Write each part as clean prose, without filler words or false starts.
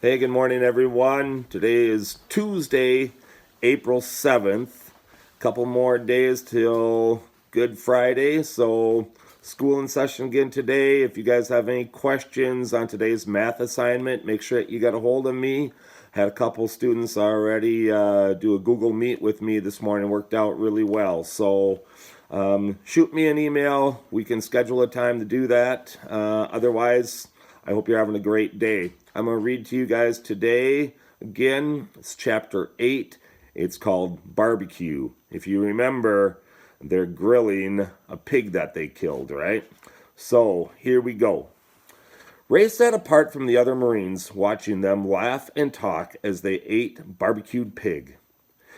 Hey, good morning, everyone. Today is Tuesday, April 7th. Couple more days till Good Friday, so school in session again today. If you guys have any questions on today's math assignment, make sure that you got a hold of me. Had a couple students already do a Google Meet with me this morning. Worked out really well. So shoot me an email. We can schedule a time to do that. Otherwise, I hope you're having a great day. I'm going to read to you guys today. Again, it's chapter 8. It's called Barbecue. If you remember, they're grilling a pig that they killed, right? So here we go. Ray sat apart from the other Marines, watching them laugh and talk as they ate barbecued pig.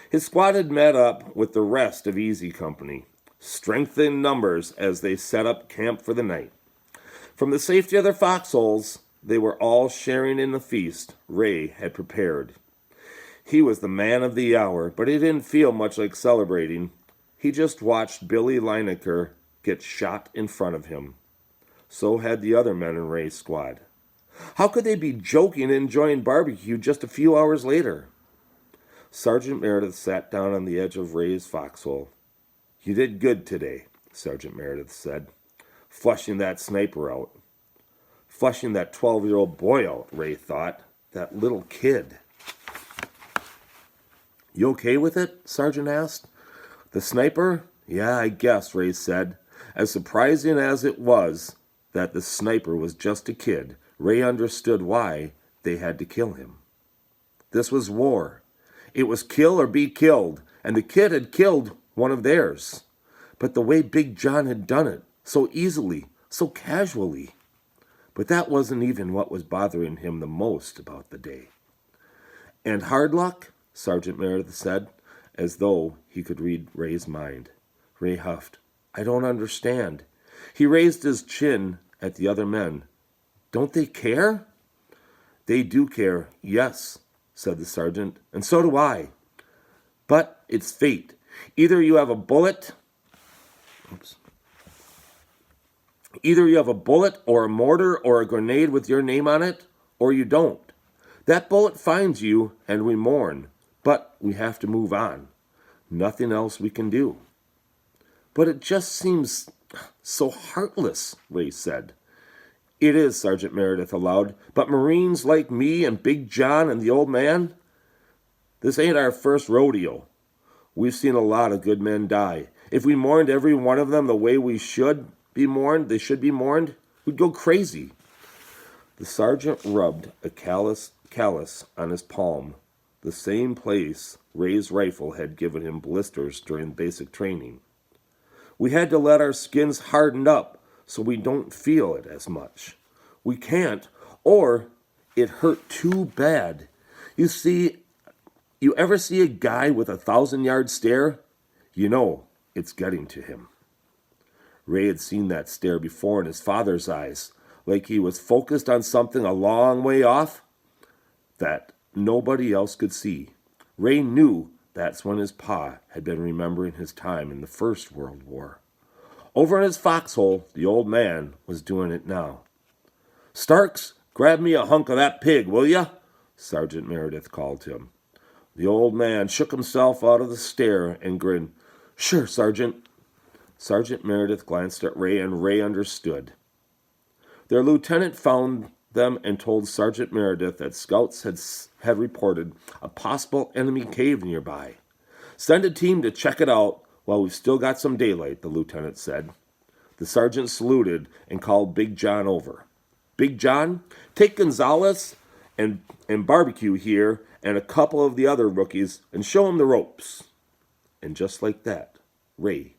His squad had met up with the rest of Easy Company, strength in numbers as they set up camp for the night. From the safety of their foxholes, they were all sharing in the feast Ray had prepared. He was the man of the hour, but he didn't feel much like celebrating. He just watched Billy Lineker get shot in front of him. So had the other men in Ray's squad. How could they be joking and enjoying barbecue just a few hours later? Sergeant Meredith sat down on the edge of Ray's foxhole. "You did good today," Sergeant Meredith said. "Flushing that sniper out." Flushing that 12-year-old boy out, Ray thought. That little kid. "You okay with it?" Sergeant asked. "The sniper? Yeah, I guess," Ray said. As surprising as it was that the sniper was just a kid, Ray understood why they had to kill him. This was war. It was kill or be killed, and the kid had killed one of theirs. But the way Big John had done it, so easily, so casually. But that wasn't even what was bothering him the most about the day. "And hard luck?" Sergeant Meredith said, as though he could read Ray's mind. Ray huffed. "I don't understand." He raised his chin at the other men. "Don't they care?" "They do care, yes," said the sergeant, "and so do I. But it's fate. Either you have a bullet... Either you have a bullet or a mortar or a grenade with your name on it, or you don't. That bullet finds you, and we mourn. But we have to move on. Nothing else we can do." "But it just seems so heartless," Ray said. "It is," Sergeant Meredith allowed. "But Marines like me and Big John and the old man, this ain't our first rodeo. We've seen a lot of good men die. If we mourned every one of them the way they should be mourned, we'd go crazy." The sergeant rubbed a callus on his palm, the same place Ray's rifle had given him blisters during basic training. "We had to let our skins harden up so we don't feel it as much. We can't, or it hurt too bad. You ever see a guy with a 1,000-yard stare? You know it's getting to him." Ray had seen that stare before in his father's eyes, like he was focused on something a long way off that nobody else could see. Ray knew that's when his pa had been remembering his time in the First World War. Over in his foxhole, the old man was doing it now. "Starks, grab me a hunk of that pig, will ya?" Sergeant Meredith called to him. The old man shook himself out of the stare and grinned. "Sure, Sergeant." Sergeant Meredith glanced at Ray, and Ray understood. Their lieutenant found them and told Sergeant Meredith that scouts had reported a possible enemy cave nearby. "Send a team to check it out while we've still got some daylight," the lieutenant said. The sergeant saluted and called Big John over. "Big John, take Gonzalez and Barbecue here and a couple of the other rookies and show them the ropes." And just like that, Ray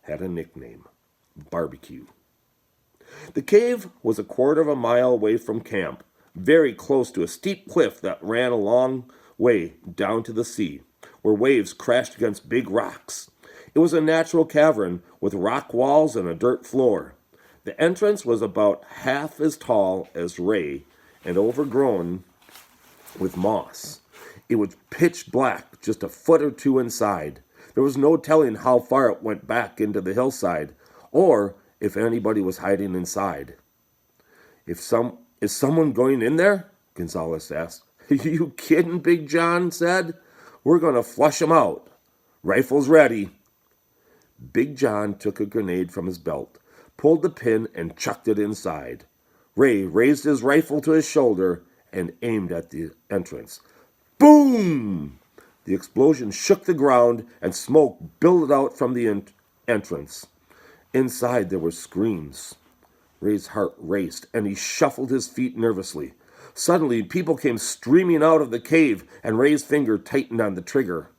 had a nickname, Barbecue. The cave was a quarter of a mile away from camp, very close to a steep cliff that ran a long way down to the sea, where waves crashed against big rocks. It was a natural cavern with rock walls and a dirt floor. The entrance was about half as tall as Ray and overgrown with moss. It was pitch black, just a foot or two inside. There was no telling how far it went back into the hillside, or if anybody was hiding inside. Is someone going in there?" Gonzalez asked. You kidding? Big John said. We're going to flush 'em out. Rifles ready. Big John took a grenade from his belt, pulled the pin, and chucked it inside. Ray raised his rifle to his shoulder and aimed at the entrance. Boom! The explosion shook the ground, and smoke billowed out from the entrance. Inside there were screams. Ray's heart raced, and he shuffled his feet nervously. Suddenly, people came streaming out of the cave, and Ray's finger tightened on the trigger.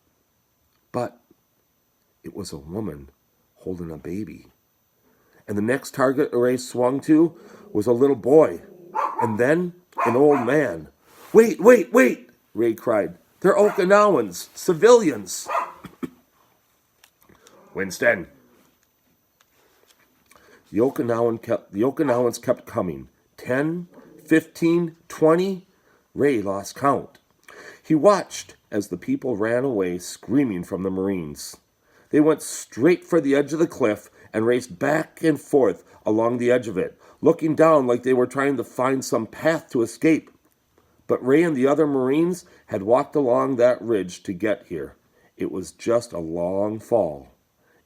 But it was a woman holding a baby. And the next target Ray swung to was a little boy, and then an old man. Wait, wait, wait, Ray cried. They're Okinawans, civilians. Winston. The Okinawans kept coming. 10, 15, 20. Ray lost count. He watched as the people ran away, screaming from the Marines. They went straight for the edge of the cliff and raced back and forth along the edge of it, looking down like they were trying to find some path to escape. But Ray and the other Marines had walked along that ridge to get here. It was just a long fall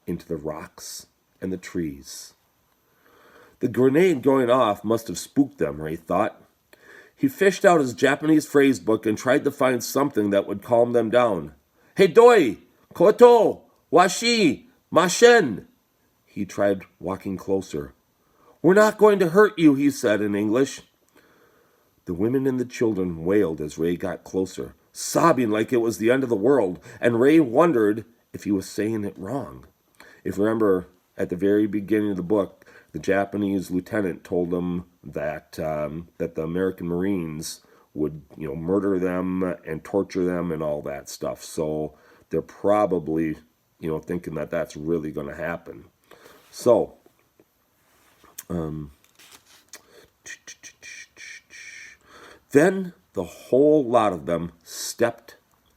into the rocks and the trees. The grenade going off must have spooked them, Ray thought. He fished out his Japanese phrase book and tried to find something that would calm them down. Hey doi, koto, washi, mashen. He tried walking closer. We're not going to hurt you, he said in English. The women and the children wailed as Ray got closer, sobbing like it was the end of the world, and Ray wondered if he was saying it wrong. If you remember, at the very beginning of the book, the Japanese lieutenant told them that the American Marines would, murder them and torture them and all that stuff. So they're probably, thinking that that's really going to happen. So, then the whole lot of them stepped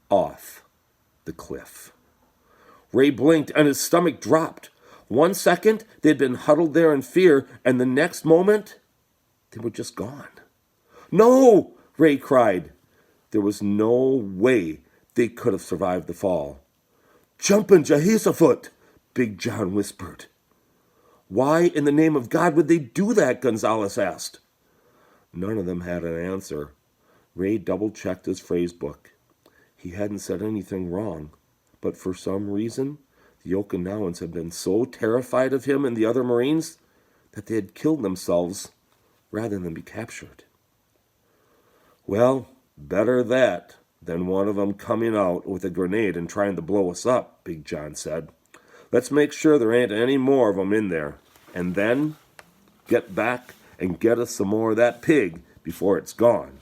off the cliff. Ray blinked and his stomach dropped. 1 second, they'd been huddled there in fear, and the next moment, they were just gone. No, Ray cried. There was no way they could have survived the fall. Jumpin' Jehoshaphat, Big John whispered. Why in the name of God would they do that? Gonzalez asked. None of them had an answer. Ray double-checked his phrase book. He hadn't said anything wrong, but for some reason, the Okinawans had been so terrified of him and the other Marines that they had killed themselves rather than be captured. Well, better that than one of them coming out with a grenade and trying to blow us up, Big John said. Let's make sure there ain't any more of them in there, and then get back and get us some more of that pig before it's gone.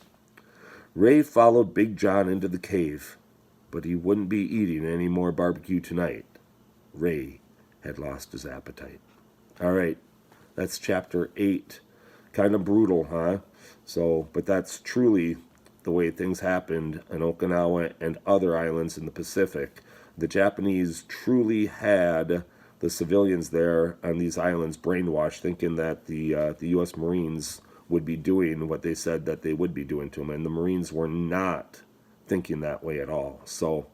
Ray followed Big John into the cave, but he wouldn't be eating any more barbecue tonight. Ray had lost his appetite. All right, that's chapter 8. Kind of brutal, huh? But that's truly the way things happened in Okinawa and other islands in the Pacific. The Japanese truly had the civilians there on these islands brainwashed, thinking that the U.S. Marines would be doing what they said that they would be doing to them, and the Marines were not thinking that way at all. So,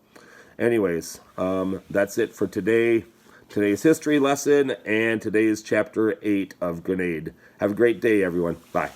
anyways, that's it for today's history lesson and today's chapter 8 of Grenade. Have a great day, everyone. Bye.